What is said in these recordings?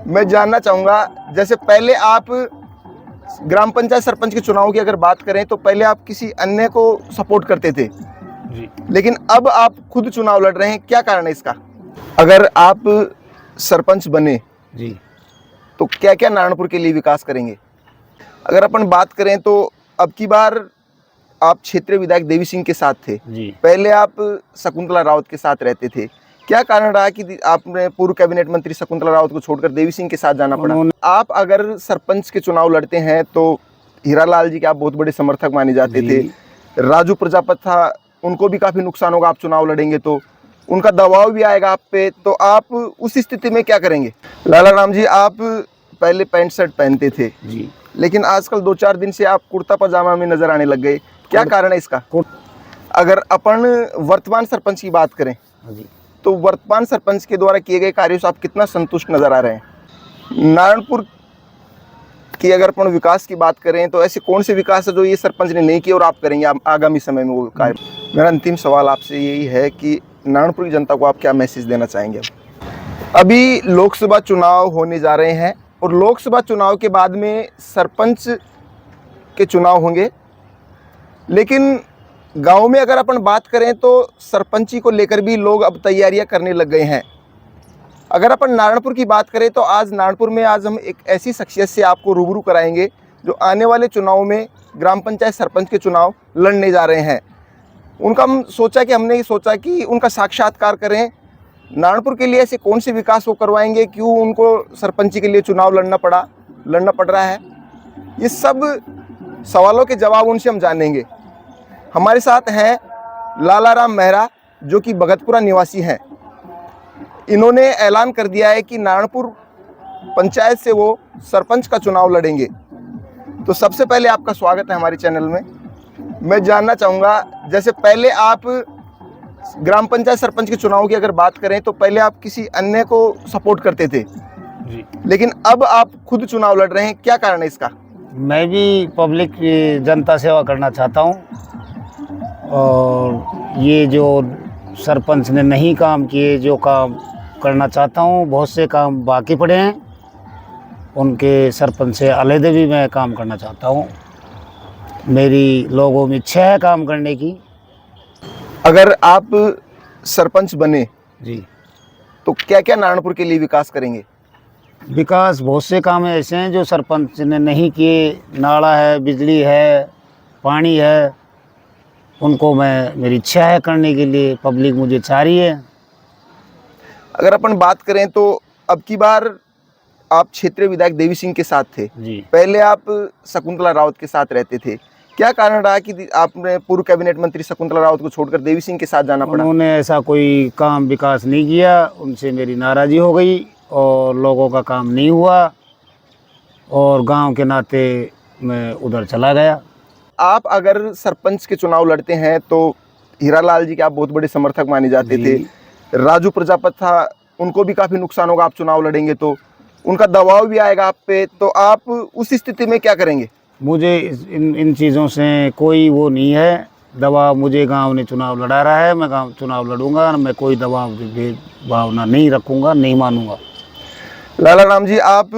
मैं जानना चाहूँगा, जैसे पहले आप ग्राम पंचायत सरपंच के चुनाव की अगर बात करें तो पहले आप किसी अन्य को सपोर्ट करते थे जी। लेकिन अब आप खुद चुनाव लड़ रहे हैं, क्या कारण है इसका? अगर आप सरपंच बने जी। तो क्या क्या नारायणपुर के लिए विकास करेंगे? अगर अपन बात करें तो अब की बार आप क्षेत्रीय विधायक देवी सिंह के साथ थे जी। पहले आप शकुंतला रावत के साथ रहते थे, क्या कारण रहा कि आपने पूर्व कैबिनेट मंत्री शकुंतला रावत को छोड़कर देवी सिंह के साथ जाना पड़ा? आप अगर सरपंच के चुनाव लड़ते हैं तो हीरालाल जी के आप बहुत बड़े समर्थक माने जाते थे, राजू प्रजापत था, उनको भी काफी नुकसान होगा आप चुनाव लड़ेंगे तो, उनका दबाव भी आएगा आप पे, तो आप उस स्थिति में क्या करेंगे? लाला राम जी, आप पहले पैंट शर्ट पहनते थे जी, लेकिन आजकल 2-4 दिन से आप कुर्ता पजामा में नजर आने लग गए, क्या कारण है इसका? अगर अपन वर्तमान सरपंच की बात करें जी, तो वर्तमान सरपंच के द्वारा किए गए कार्यों से आप कितना संतुष्ट नजर आ रहे हैं? नारायणपुर की अगर अपन विकास की बात करें तो ऐसे कौन से विकास है जो ये सरपंच ने नहीं किए और आप करेंगे आगामी समय में वो कार्य? मेरा अंतिम सवाल आपसे यही है कि नारायणपुर की जनता को आप क्या मैसेज देना चाहेंगे? अभी लोकसभा चुनाव होने जा रहे हैं और लोकसभा चुनाव के बाद में सरपंच के चुनाव होंगे, लेकिन गांव में अगर अपन बात करें तो सरपंची को लेकर भी लोग अब तैयारियां करने लग गए हैं। अगर अपन नारायणपुर की बात करें तो आज नारायणपुर में आज हम एक ऐसी शख्सियत से आपको रूबरू कराएंगे जो आने वाले चुनाव में ग्राम पंचायत सरपंच के चुनाव लड़ने जा रहे हैं। हमने सोचा कि उनका साक्षात्कार करें, नारायणपुर के लिए ऐसे कौन से विकास वो करवाएंगे, क्यों उनको सरपंची के लिए चुनाव लड़ना पड़ रहा है, ये सब सवालों के जवाब उनसे हम जानेंगे। हमारे साथ हैं लाला राम मेहरा जो कि भगतपुरा निवासी हैं। इन्होंने ऐलान कर दिया है कि नारायणपुर पंचायत से वो सरपंच का चुनाव लड़ेंगे। तो सबसे पहले आपका स्वागत है हमारे चैनल में। मैं जानना चाहूँगा, जैसे पहले आप ग्राम पंचायत सरपंच के चुनाव की अगर बात करें तो पहले आप किसी अन्य को सपोर्ट करते थे जी, लेकिन अब आप खुद चुनाव लड़ रहे हैं, क्या कारण है इसका? मैं भी पब्लिक की जनता सेवा करना चाहता हूँ और ये जो सरपंच ने नहीं काम किए, जो काम करना चाहता हूँ, बहुत से काम बाकी पड़े हैं, उनके सरपंच से अलहदे भी मैं काम करना चाहता हूँ। मेरी लोगों में इच्छा है काम करने की। अगर आप सरपंच बने जी, तो क्या क्या नारायणपुर के लिए विकास करेंगे? विकास बहुत से काम ऐसे हैं जो सरपंच ने नहीं किए, नाला है, बिजली है, पानी है, उनको मेरी इच्छा है करने के लिए, पब्लिक मुझे चाह रही है। अगर अपन बात करें तो अब की बार आप क्षेत्रीय विधायक देवी सिंह के साथ थे जी, पहले आप शकुंतला रावत के साथ रहते थे, क्या कारण रहा कि आपने पूर्व कैबिनेट मंत्री शकुंतला रावत को छोड़कर देवी सिंह के साथ जाना पड़ा? उन्होंने ऐसा कोई काम विकास नहीं किया, उनसे मेरी नाराज़गी हो गई और लोगों का काम नहीं हुआ और गांव के नाते मैं उधर चला गया। आप अगर सरपंच के चुनाव लड़ते हैं तो हीरालाल जी के आप बहुत बड़े समर्थक माने जाते थे, राजू प्रजापत था, उनको भी काफी नुकसान होगा आप चुनाव लड़ेंगे तो, उनका दबाव भी आएगा आप पे, तो आप उस स्थिति में क्या करेंगे? मुझे इन चीज़ों से कोई वो नहीं है दबाव। मुझे गांव ने चुनाव लड़ा रहा है, मैं गांव चुनाव लड़ूंगा, मैं कोई दबाव भेदभावना नहीं रखूंगा, नहीं मानूंगा। लाला राम जी, आप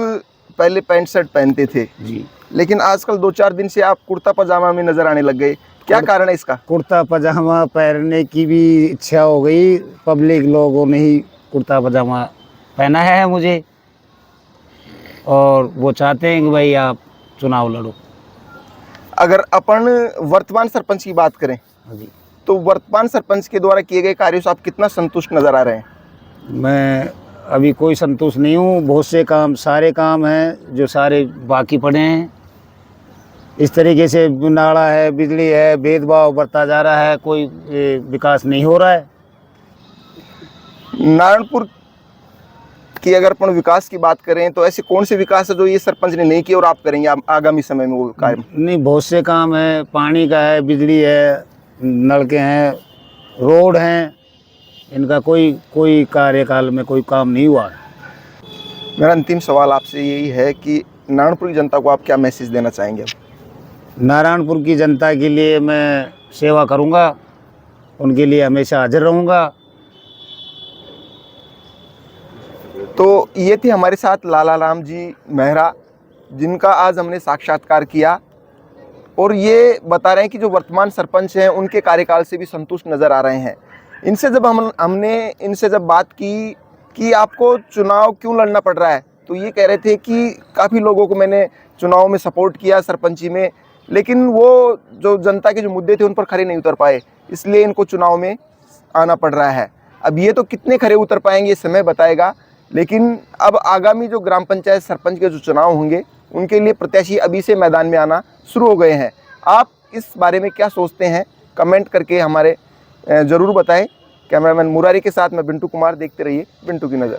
पहले पैंट शर्ट पहनते थे जी, लेकिन आजकल 2-4 दिन से आप कुर्ता पजामा में नजर आने लग गए, क्या कारण है इसका? कुर्ता पजामा पहनने की भी इच्छा हो गई, पब्लिक लोगों ने ही कुर्ता पजामा पहना है मुझे और वो चाहते हैं कि भाई आप चुनाव लड़ो। अगर अपन वर्तमान सरपंच की बात करें जी, तो वर्तमान सरपंच के द्वारा किए गए कार्यों से आप कितना संतुष्ट नजर आ रहे हैं? मैं अभी कोई संतुष्ट नहीं हूँ। बहुत से काम, सारे काम हैं जो सारे बाकी पड़े हैं। इस तरीके से नाला है, बिजली है, भेदभाव बढ़ता जा रहा है, कोई विकास नहीं हो रहा है। नारायणपुर की अगर अपन विकास की बात करें तो ऐसे कौन से विकास है जो ये सरपंच ने नहीं किए और आप करेंगे आगामी समय में वो कार्य? नहीं, बहुत से काम है, पानी का है, बिजली है, नलके हैं, रोड हैं, इनका कोई कार्यकाल में कोई काम नहीं हुआ। मेरा अंतिम सवाल आपसे यही है कि नारायणपुर की जनता को आप क्या मैसेज देना चाहेंगे? नारायणपुर की जनता के लिए मैं सेवा करूंगा, उनके लिए हमेशा हाजिर रहूंगा। तो ये थे हमारे साथ लाला राम जी मेहरा, जिनका आज हमने साक्षात्कार किया, और ये बता रहे हैं कि जो वर्तमान सरपंच हैं उनके कार्यकाल से भी संतुष्ट नज़र आ रहे हैं। इनसे जब हमने इनसे जब बात की कि आपको चुनाव क्यों लड़ना पड़ रहा है, तो ये कह रहे थे कि काफ़ी लोगों को मैंने चुनाव में सपोर्ट किया सरपंची में, लेकिन वो जो जनता के जो मुद्दे थे उन पर खरे नहीं उतर पाए, इसलिए इनको चुनाव में आना पड़ रहा है। अब ये तो कितने खरे उतर पाएंगे ये समय बताएगा, लेकिन अब आगामी जो ग्राम पंचायत सरपंच के जो चुनाव होंगे उनके लिए प्रत्याशी अभी से मैदान में आना शुरू हो गए हैं। आप इस बारे में क्या सोचते हैं, कमेंट करके हमारे ज़रूर बताएं। कैमरामैन मुरारी के साथ मैं बिंटू कुमार, देखते रहिए बिंटू की नज़र।